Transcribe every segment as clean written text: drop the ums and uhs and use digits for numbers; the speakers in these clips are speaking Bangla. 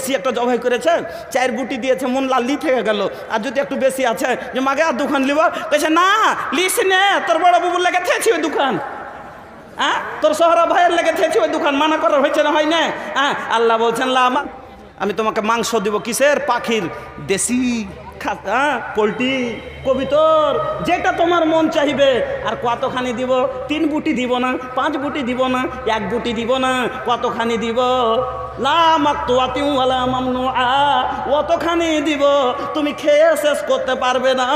দেশি একটা জবাই করেছে, 4 বুটি দিয়েছে, মন লাল্লি থেকে গেল। আর যদি একটু বেশি আছে যে মাগে আর দোকান লিব, কেছে না লিস নে, তোর বড় বাবুর লেগে থেছি ওই দোকান, হ্যাঁ তোর সোহরা ভাইয়ের লেগে থেছি ওই দোকান, মানা করার হয়েছে না, হয় না? হ্যাঁ আল্লাহ বলছেন লা আমি তোমাকে মাংস দিব, কিসের? পাখির, দেশি, পোলট্রি, কবিতর, যেটা তোমার মন চাইবে। আর কতখানি দিব? 3 বুটি দিব না, 5 বুটি দিব না, 1 বুটি দিব না, কতখানি দিব? লা মাকতুআতিন ওয়ালা মামনুআ, অতখানি দিব তুমি খেয়ে শেষ করতে পারবে না,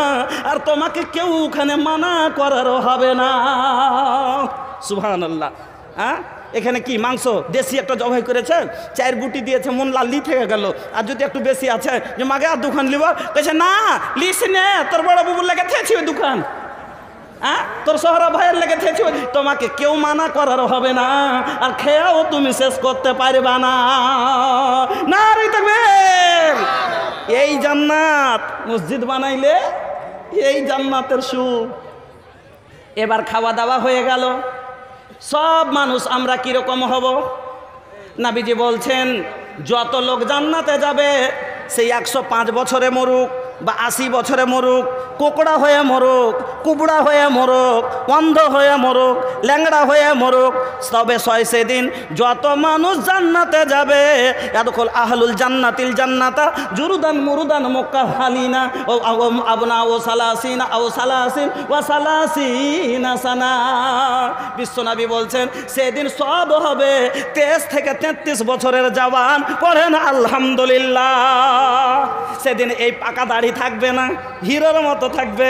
আর তোমাকে কেউ ওখানে মানা করারও হবে না। সুবহানাল্লাহ। হ্যাঁ এখানে কি মাংস দেশি একটা জবাই করেছে, 4 বুটি দিয়েছে, মন লাল্লি থেকে গেল। আর যদি একটু বেশি আছে যে মাগে আর দোকান লিব, কেছে না লিস নে, তোর বড় বাবুর লেগে থেছি ওই দোকান, হ্যাঁ তোর সোহরা ভাইয়ের লেগে থেছি ওই, তোমাকে কেউ মানা করার হবে না, আর খেয়েও তুমি শেষ করতে পারবা না। নারে তাকবীর! এই জান্নাত মসজিদ বানাইলে এই জান্নাতের সুখ। এবার খাওয়া দাওয়া হয়ে গেল, সব মানুষ আমরা কিরকম হব? নবীজি বলছেন যত লোক জান্নাতে যাবে সেই 105 বছরে মরুক বা 80 বছরে মরুক, কোকড়া হয়ে মরুক, কুবড়া হয়ে মরুক, অন্ধ হয়ে মরুক, ল্যাংড়া হয়ে মরুক, তবে সেদিন যত মানুষ জান্নাতে যাবে, এদখল আহলুল জান্নাতিল জান্নাতা জুরুদান মুরুদান মুকাহালিনা ও আবনা ও সালাসিনা ও সালাসিন ওয়া সালাসিনা সানা। বিশ্বনবী বলছেন সেদিন সব হবে 23 থেকে 33 বছরের জওয়ান। পড়েন আলহামদুলিল্লাহ। সেদিন এই পাকা দাড়ি থাকবে না, হিরোর মতো থাকবে।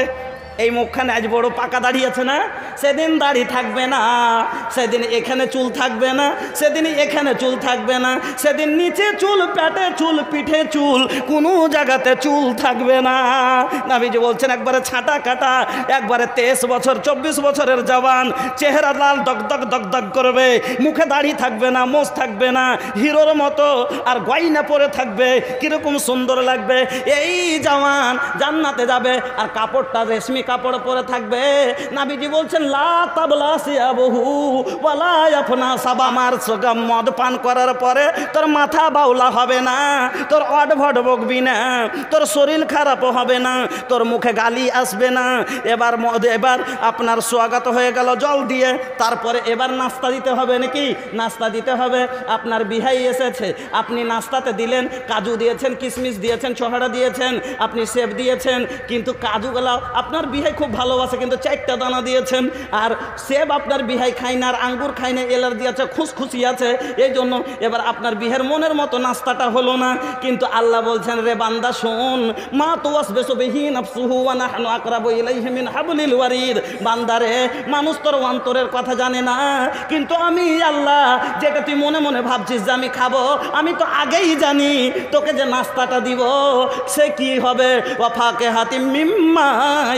এই মুখখানে আজ বড় পাকা দাড়ি আছে না, সেদিন দাড়ি থাকবে না। সেদিন এখানে চুল থাকবে না, সেদিন এখানে চুল থাকবে না। সেদিন নিচে চুল, পেটে চুল, পিঠে চুল, কোনো জায়গাতে চুল থাকবে না। নবীজি বলছেন একবারে ছাঁটা কাটা, একবারে 23 বছর 24 বছরের জওয়ান, চেহারা লাল দগদগ দগদগ করবে, মুখে দাড়ি থাকবে না, মোজ থাকবে না, হিরোর মতো, আর গয়না পরে থাকবে, কিরকম সুন্দর লাগবে। এই জওয়ান জান্নাতে যাবে, আর কাপড়টা রেশমি কাপড় পরে থাকবে। নবীজি বলছেন লা তাবলা সিয়াবহু ওয়ালা ইয়াফনা সাবামার সগম। মদ পান করার পরে তোর মাথা বাউলা হবে না, তোর অডভড বকবি না, তোর শরীর খারাপ হবে না, তোর মুখে গালি আসবে না। এবার আপনার স্বাগত হয়ে গেল জল দিয়ে, তারপরে এবার নাস্তা দিতে হবে নাকি? নাস্তা দিতে হবে। আপনার বিহাই এসেছে, আপনি নাস্তাতে দিলেন, কাজু দিয়েছেন, কিশমিশ দিয়েছেন, ছোহাড়া দিয়েছেন, আপনি সেব দিয়েছেন, কিন্তু কাজুগুলা আপনার বিহাই খুব ভালোবাসে, কিন্তু 4টা দানা দিয়েছেন। আর সেব আপনার বিহাই খায় না, আর আঙ্গুর খায় না, এলার্জি আছে, খুশখুশি আছে, এই জন্য এবার আপনার বিহের মনের মতো নাস্তাটা হলো না। কিন্তু আল্লাহ বলছেন রে বান্দা শোন, মা তুওয়াসবিসু বিহি নাফসুহু ওয়া নাহনু আকরাবু ইলাইহি মিন হাবলিল ওয়ারিদ। বান্দারে মানুষ তোর অন্তরের কথা জানে না, কিন্তু আমি আল্লাহ যেটা তুই মনে মনে ভাবছিস যে আমি খাবো, আমি তো আগেই জানি তোকে যে নাস্তাটা দিব সে কি হবে। ওয়া ফাকিহাতিম মিম্মা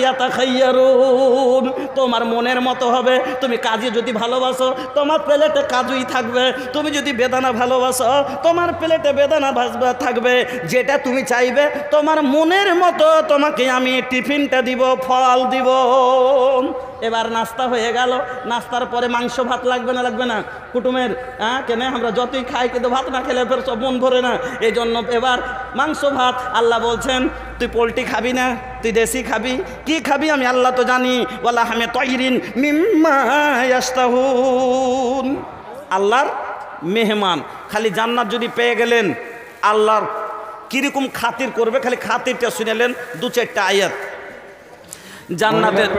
ইয়াতাখায়্যারুন, তোমার মনের মতো হবে। তুমি কাজু যদি ভালোবাসো তোমার প্লেটে কাজুই থাকবে, তুমি যদি বেদানা ভালোবাসো তোমার প্লেটে বেদানা থাকবে। যেটা তুমি চাইবে তোমার মনের মতো তোমাকে আমি টিফিনটা দিব, ফল দিব। এবার নাস্তা হয়ে গেল, নাস্তার পরে মাংস ভাত লাগবে না? লাগবে না কুটুমের? হ্যাঁ কেন আমরা যতই খাই কিন্তু ভাত না খেলে ফের সব মন ভরে না, এই জন্য এবার মাংস ভাত। আল্লাহ বলছেন তুই পোলট্রি খাবি না, তুই দেশি খাবি। কি খাবি আমি আল্লাহ তো জানি। ওয়ালা হামে তয়রিন মিম্মা ইয়াশতাহুন, আল্লাহর মেহমান। খালি জান্নাত যদি পেয়ে গেলেন, আল্লাহর কিরকম খাতির করবে, খালি খাতিরটা শুনেলেন 2-4টা আয়াত জান্নাতের।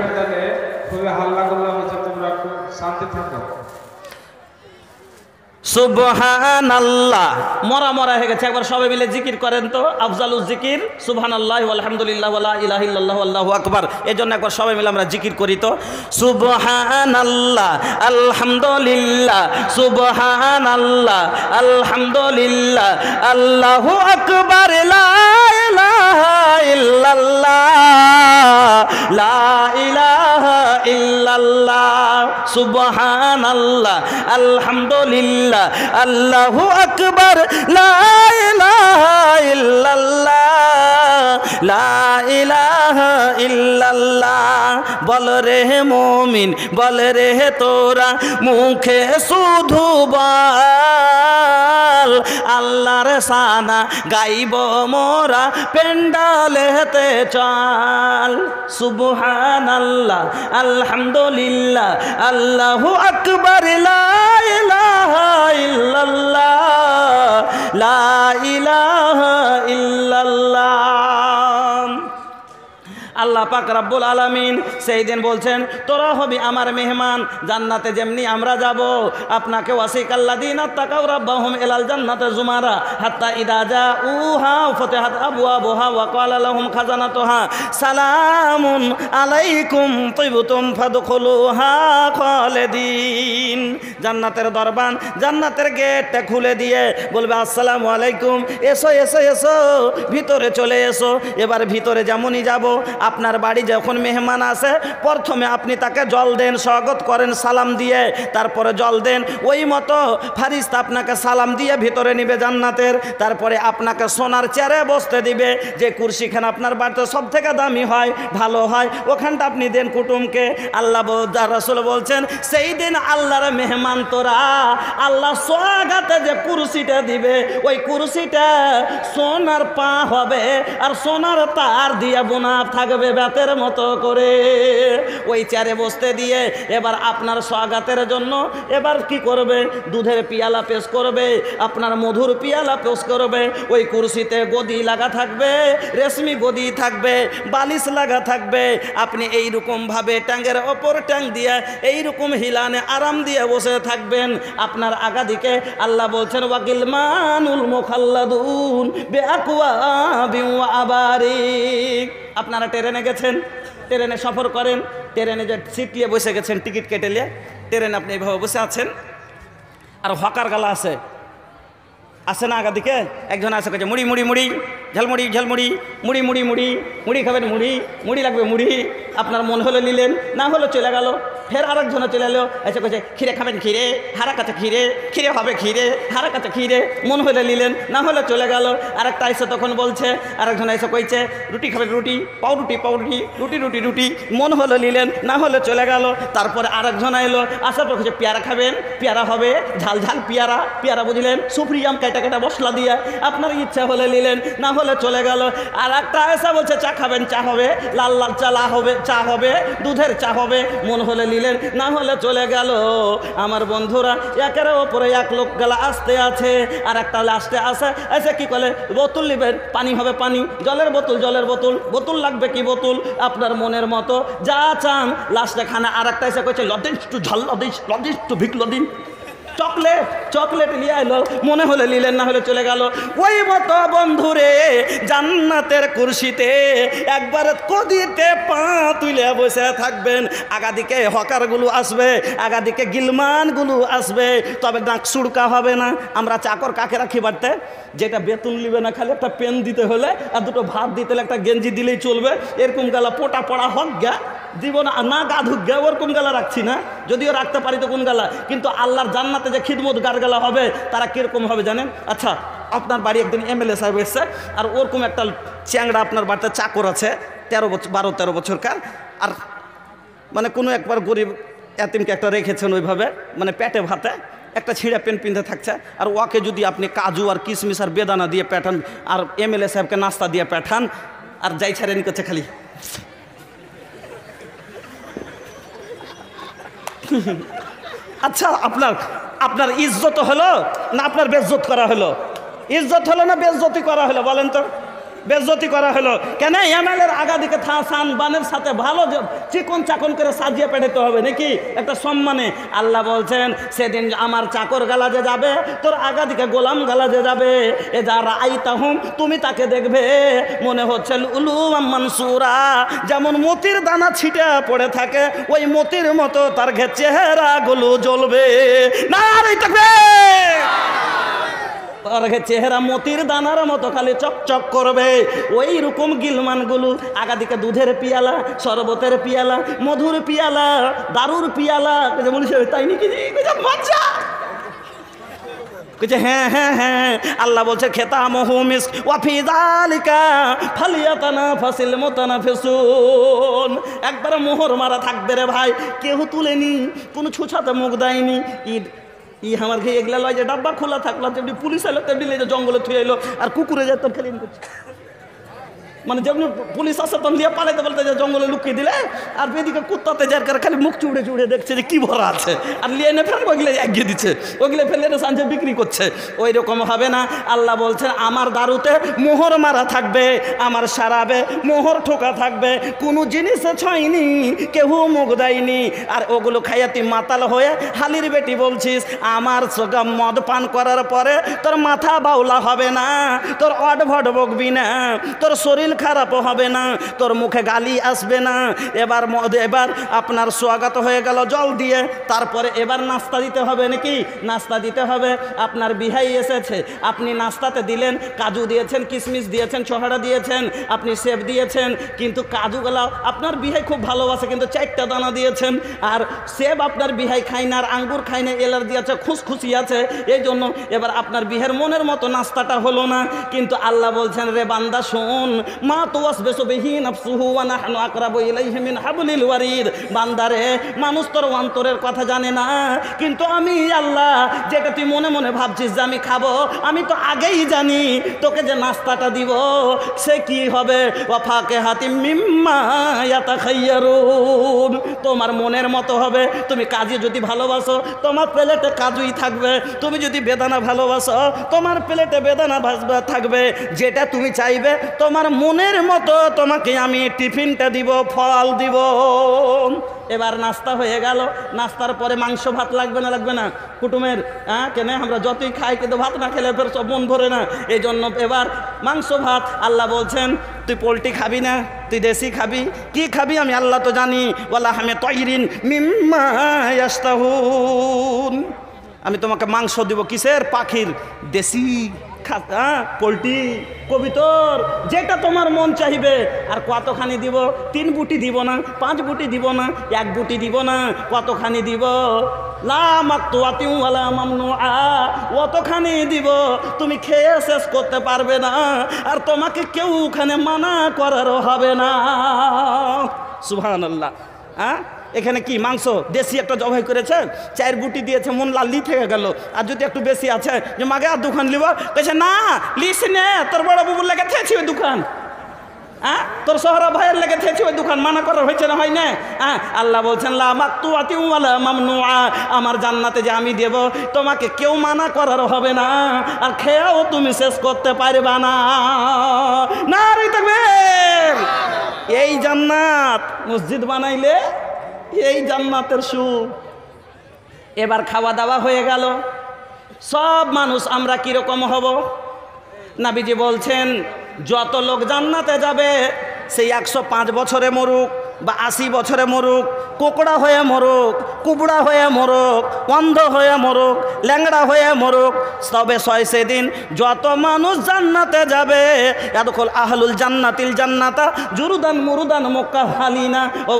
সুবহানাল্লাহ, মরা মরা হয়ে গেছে। একবার সবাই মিলে জিকির করেন তো, আফজালুজ জিকির সুবহানাল্লাহ আলহামদুলিল্লাহ ওয়ালা ইলাহা ইল্লাল্লাহু আল্লাহু আকবার। এজন্য একবার সবাই মিলে আমরা জিকির করি তো, সুবহানাল্লাহ আলহামদুলিল্লাহ, সুবহানাল্লাহ আলহামদুলিল্লাহ, আল্লাহু আকবার, লা ইলাহা ইল্লাল্লাহ, লা ইলাহা ইল্লাল্লাহ, সুবহানাল্লাহ আলহামদুলিল্লাহ, আল্লাহু আকবার, লা ইলাহা ইল্লাল্লাহ, লা ইলাহা ইল্লাল্লাহ। বল রে মুমিন বলে রে তোরা মুখে শুধু বল আল্লাহর সানা গাইব মোরা পেন্ডালেতে চল সুবহানাল্লাহ আলহামদুলিল্লাহ আল্লাহু আকবার লা ইলাহা ইল্লাল্লাহ লা ইলাহা ইল্লাল্লাহ। আল্লাহ পাক রব্বুল আলামিন সেই দিন বলছেন তোরা হবি আমার মেহমান জান্নাতে যেমনি আমরা যাব আপনাকে ওয়াসিকাল্লাযিনা তাকাউ রাব্বাহুম ইলাল জান্নাতি জুমারা হাত্তা ইদা জাউহা ফাতিহাত আবওয়াবুহা ওয়া ক্বালা লাহুম খাজানাতুহা সালামুন আলাইকুম তিবতুম ফাদখুলুহা খালিদিন। জান্নাতের দরবান জান্নাতের গেটটা খুলে দিয়ে বলবে আসসালামু আলাইকুম, এসো এসো এসো ভিতরে চলে এসো। এবার ভিতরে যেমনই যাব আপনার বাড়ি যখন মেহমান আসে প্রথমে আপনি তাকে জল দেন, স্বাগত করেন সালাম দিয়ে, তারপরে জল দেন। ওই মতো ফারিস্তা আপনাকে সালাম দিয়ে ভিতরে নিবে জান্নাতের। তারপরে আপনাকে সোনার চেয়ারে বসতে দিবে, যে কুরসিখানা আপনার বাড়িতে সব থেকে দামি হয়, ভালো হয়, ওখানটা আপনি দেন কুটুমকে। আল্লাহ রাসূল বলছেন সেই দিন আল্লাহর মেহমান তোরা আল্লাহ সোয়াগাতে যে কুরসিটা দিবে ওই কুরসিটা সোনার পা হবে আর সোনার তার দিয়ে বোনা থাকবে বেতের মতো করে। ওই চেয়ারে বসতে দিয়ে এবার আপনার স্বাগতের জন্য এবার কি করবে, দুধের পিয়ালা পেশ করবে, আপনার মধুর পিয়ালা পেশ করবে। ওই কুরসিতে গদি লাগা থাকবে, রেশমি গদি থাকবে, বালিশ লাগা থাকবে। আপনি এইরকম ভাবে ট্যাঙ্গের ওপর ট্যাং দিয়ে এইরকম হিলানে আরাম দিয়ে বসে থাকবেন। আপনার আগাদিকে আল্লাহ বলছেন ওয়াকিলমানুল মুখাল্লাদুন বিআকওয়াবিন ওয়া আবারিক। আপনারা ট্রেনে গেছেন, ট্রেনে সফর করেন, ট্রেনে যে সিট নিয়ে বসে গেছেন, টিকিট কেটে নিয়ে ট্রেনে আপনি এইভাবে বসে আছেন, আর হকার গালা আছে না আগাদিকে, একজন আছে কাছে মুড়ি মুড়ি মুড়ি ঝালমুড়ি ঝালমুড়ি মুড়ি মুড়ি মুড়ি মুড়ি খাবেন, মুড়ি মুড়ি লাগবে মুড়ি। আপনার মন হলে নিলেন, না হলে চলে গেল। ফের আরেকজনে চলে এলো, এসে কাছে ক্ষীরে খাবেন, ক্ষীরে হারা কাছে ক্ষীরে, ক্ষীরে হবে ক্ষীরে হারা কাছে ক্ষীরে, মন হলে নিলেন, না হলে চলে গেল। আরেকটা এসে তখন বলছে, আরেকজন এসে কইছে রুটি খাবেন, রুটি পাউরুটি পাউরুটি রুটি রুটি রুটি, মন হলে নিলেন, না হলে চলে গেল। তারপরে আরেকজন এলো, আসার পর পেয়ারা খাবেন, পেয়ারা হবে ঝাল ঝাল পেয়ারা, পেয়ারা বুঝলেন সুপ্রিয়াম কেটে কেটে মশলা দিয়ে, আপনার ইচ্ছা হলে নিলেন, না হলে চলে গেল। আর একটা এসে বলছে চা খাবেন, চা হবে লাল লাল চা হবে, চা হবে দুধের চা হবে, মন হলে নিলেন, না হলে চলে গেল। আমার বন্ধুরা একের ওপরে এক লোক গেলা আসতে আছে, আর একটা লাস্টে আসে, এসে কি করে বোতল নেবেন, পানি হবে পানি, জলের বোতল জলের বোতল, বোতল লাগবে কি বোতল, আপনার মনের মতো যা চান। লাস্টে খানা আর একটা এসে কইছে লদিস টু ঝাল লদিস, লদিস টু ভিক লদিন, চকলেট চকলেট নিয়ে এলো, মনে হলে নিলেন, না হলে চলে গেল। ওই মতো বন্ধুরে জান্নাতের কুরসিতে একবার কদিতে পা তুলে বসে থাকবেন। আগাদিকে হকারগুলো আসবে, আগাদিকে গিলমানগুলো আসবে, তবে নাক সুড়কা হবে না। আমরা চাকর কাকে রাখি বাড়তে, যেটা বেতন নিবে না, খালি একটা পেন দিতে হলে আর দুটো ভাত দিতে হলে একটা গেঞ্জি দিলেই চলবে। এরকম গালা পোটা পড়া হক গা দিব না, গা ধুক গে, ওরকম গালা রাখছি না, যদিও রাখতে পারি তো কোন গালা। কিন্তু আল্লাহর জান্নাতে যে খিদমত গার গালা হবে তারা কীরকম হবে জানেন? আচ্ছা, আপনার বাড়ি একদিন এমএলএ সাহেব এসছে, আর ওরকম একটা চ্যাংড়া আপনার বাড়িতে চাকর আছে 12-13 বছরকার, আর মানে কোনো একবার গরিব এতিমকে একটা রেখেছেন ওইভাবে, মানে পেটে ভাতে একটা ছিঁড়া পেন পিঁধে থাকছে। আর ওকে যদি আপনি কাজু আর কিশমিশ আর বেদানা দিয়ে পাঠান, আর এমএলএ সাহেবকে নাস্তা দিয়ে পাঠান, আর যাই ছাড়েনি করছে খালি আচ্ছা, আপনার ইজ্জত হলো না আপনার বেজ্জত করা হলো? ইজ্জত হলো না বেজ্জতি করা হলো বলেন তো? বেজ্জতি করা হলো কেন? এমএলএর আগাদিকে থাসান বানের সাথে ভালো চিকন চাকন করে সাজিয়ে পেটাতে হবে নাকি একটা সম্মানে। আল্লাহ বলছেন সেদিন আমার চাকর গালা যে যাবে, তোর আগাদিকে গোলাম গালা যে যাবে, এ যারা আইতাহুম তুমি তাকে দেখবে মনে হচ্ছে উলুম মানসুরা, যেমন মতির দানা ছিটে পড়ে থাকে ওই মতির মতো তার চেহারাগুলো জ্বলবে। না থাকবে চেহারা মতির দানার মতো খালি চকচক করবে। ওই রকম গিলমানগুলো আগাদিকে দুধের পিয়ালা, শরবতের পিয়ালা, মধুর পিয়ালা, দারুর পিয়ালা, তাই নাকি মজা কইছে হ্যাঁ হ্যাঁ হ্যাঁ, আল্লাহ বলছে খেতামহু মিস্ক ওয়া ফি যালিকা ফালিয়াতানাফাসিল মুতানাফিসুন। একবারে মোহর মারা থাকবে রে ভাই, কেউ তুলেনি, কোনো ছুছাতে মুখ দেয়নি। আমার খেয়ে এগুলা লয় যে ডাব্বা খোলা থাকলো, তেমনি পুলিশ এলো, তেমনি জঙ্গলে থুয়ে এলো, আর কুকুরে যায় তোর খেলিন করছে। মানে যেমনি পুলিশ আসে তখন দিয়ে পালাইতে বলতে যে জঙ্গলে লুকিয়ে দিলে, আর এদিকে কুত্তাতে যার করে খালি মুখ চুড়ে চুড়ে দেখছে যে কি ভরা আছে, আর লিয়ে এনে ফেলে ওইগুলো এগিয়ে দিচ্ছে, ওইগুলো ফেলে এনে সাঁঝে বিক্রি করছে। ওই রকম হবে না। আল্লাহ বলছেন আমার দারুতে মোহর মারা থাকবে, আমার সারাবে মোহর ঠোকা থাকবে, কোনো জিনিসে ছয়নি, কেউ মুখ দেয়নি। আর ওগুলো খাইয়া তুই মাতাল হয়ে হালির বেটি বলছিস আমার মদ পান করার পরে তোর মাথা বাউলা হবে না, তোর অড ভড বকবি না, তোর শরীর খারাপ হবে না, তোর মুখে গালি আসবে না। এবার আপনার স্বাগত হয়ে গেল জল দিয়ে, তারপরে এবার নাস্তা দিতে হবে নাকি? নাস্তা দিতে হবে। আপনার বিহাই এসেছে, আপনি নাস্তাতে দিলেন, কাজু দিয়েছেন, কিশমিশ দিয়েছেন, ছোহাড়া দিয়েছেন, আপনি সেব দিয়েছেন, কিন্তু কাজুগুলা আপনার বিহাই খুব ভালোবাসে, কিন্তু 4টা দানা দিয়েছেন। আর সেব আপনার বিহাই খায় না, আর আঙ্গুর খায় না, এলার্জি আছে, খুশখুশি আছে, এই জন্য এবার আপনার বিহের মনের মতো নাস্তাটা হলো না। কিন্তু আল্লাহ বলছেন রে বান্দা শোন, মা তুওয়াসবিসু বিহি নাফসুহু ওয়া নাহনু আকরাবু ইলাইহি মিন হাবলিল ওয়ারিদ। বান্দারে, মানুষ তোর অন্তরের কথা জানে না, কিন্তু আমি আল্লাহ যেটা তুই মনে মনে ভাবছিস যে আমি খাবো, আমি তো আগেই জানি তোকে যে নাস্তাটা দিব সে কি হবে। ওয়া ফাকিহাতিম মিম্মা ইয়াতাখায়্যারুন, তোমার মনের মতো হবে। তুমি কাজু যদি ভালোবাসো তোমার প্লেটে কাজুই থাকবে, তুমি যদি বেদানা ভালোবাসো তোমার প্লেটে বেদানা থাকবে। যেটা তুমি চাইবে তোমার মনের মতো তোমাকে আমি টিফিনটা দিব, ফল দিব। এবার নাস্তা হয়ে গেল, নাস্তার পরে মাংস ভাত লাগবে না? লাগবে না কুটুমের? কেন আমরা যতই খাই, কিন্তু ভাত না খেলে ফের সব মন ভরে না, এই জন্য এবার মাংস ভাত। আল্লাহ বলছেন তুই পোলট্রি খাবি না, তুই দেশি খাবি। কি খাবি আমি আল্লাহ তো জানি। ওয়ালা হামে তয়রিন মিম্মা ইয়াশতাহুন, আমি তোমাকে মাংস দিব কিসের? পাখির, দেশি পোলট্রি, কবিতর, যেটা তোমার মন চাইবে। আর কতখানি দিব? 3 বুটি দিব না, 5 বুটি দিব না, 1 বুটি দিব না, কতখানি দিব? লা মাকতুআতিন ওয়ালা মামনুআ, অতখানি দিব তুমি খেয়ে শেষ করতে পারবে না, আর তোমাকে কেউ ওখানে মানা করারও হবে না। সুবহানাল্লাহ। এখানে কি মাংস দেশি একটা জবাই করেছে, 4 বুটি দিয়েছে, মন লাল্লি থেকে গেল। আর যদি একটু বেশি আছে যে মাগে আর দোকান লিব, কেছে না লিস নে, তোর বড় বুবুর লেগে থেছি ওই দোকান, তোর শহরা ভাইয়ের লেগে থেছি ওই দোকান, মানা করার হয়েছে না? হয় না? আল্লাহ বলছেন লা মাকতুআতিন ওয়ালা মামনুআ, আমার জান্নাতে যে আমি দেব তোমাকে কেউ মানা করার হবে না, আর খেয়েও তুমি শেষ করতে পারবে না। নারে তাকবীর! এই জান্নাত মসজিদ বানাইলে এই জান্নাতের সুখ। এবার খাওয়া দাওয়া হয়ে গেল, সব মানুষ আমরা কিরকম হব? নবীজি বলছেন যত লোক জান্নাতে যাবে সেই 105 বছরে মরুক বা 80 বছরে মরুক, কোকড়া হয়ে মরুক, কুবড়া হয়ে মরুক, অন্ধ হয়ে মরুক, ল্যাংড়া হয়ে মরুক, তবে সেদিন যত মানুষ জান্নাতে যাবে, ইয়াদখুল আহলুল জান্নাতিল জান্নাতা জুরুদান মুরুদান মুকাহহালিনা ও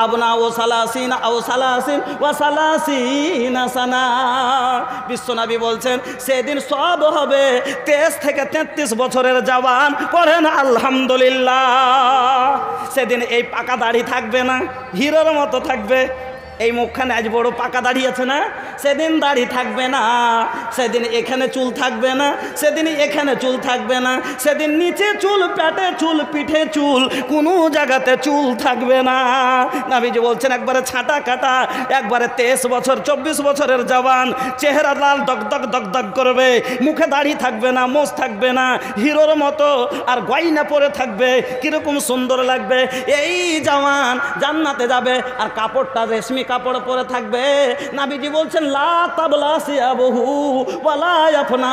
আবনা ও সালাসিনা ও সালাসিন ওয়া সালাসিনা সানা। বিশ্বনবী বলছেন সেদিন সব হবে 23 থেকে 33 বছরের জওয়ান। পড়েন আলহামদুলিল্লাহ। সেদিন এই পাকা দাড়ি থাকবে না, হিরোর মতো থাকবে। এই মুখখানে আজ বড় পাকা দাড়ি আছে না, সেদিন দাড়ি থাকবে না। সেদিন এখানে চুল থাকবে না, সেদিন এখানে চুল থাকবে না। সেদিন নিচে চুল, পেটে চুল, পিঠে চুল, কোনো জায়গাতে চুল থাকবে না। নবীজি বলছেন একবারে ছাঁটা কাটা, একবারে 23 বছর 24 বছরের জওয়ান, চেহারা লাল দগদগ দগদগ করবে, মুখে দাড়ি থাকবে না, মোজ থাকবে না, হিরোর মতো, আর গয়না পরে থাকবে, কিরকম সুন্দর লাগবে। এই জওয়ান জান্নাতে যাবে, আর কাপড়টা রেশমি কাপড় পরে থাকবে। নবীজি বলছেন লা তাবলা সিয়াবহু ওয়ালা ইয়াফনা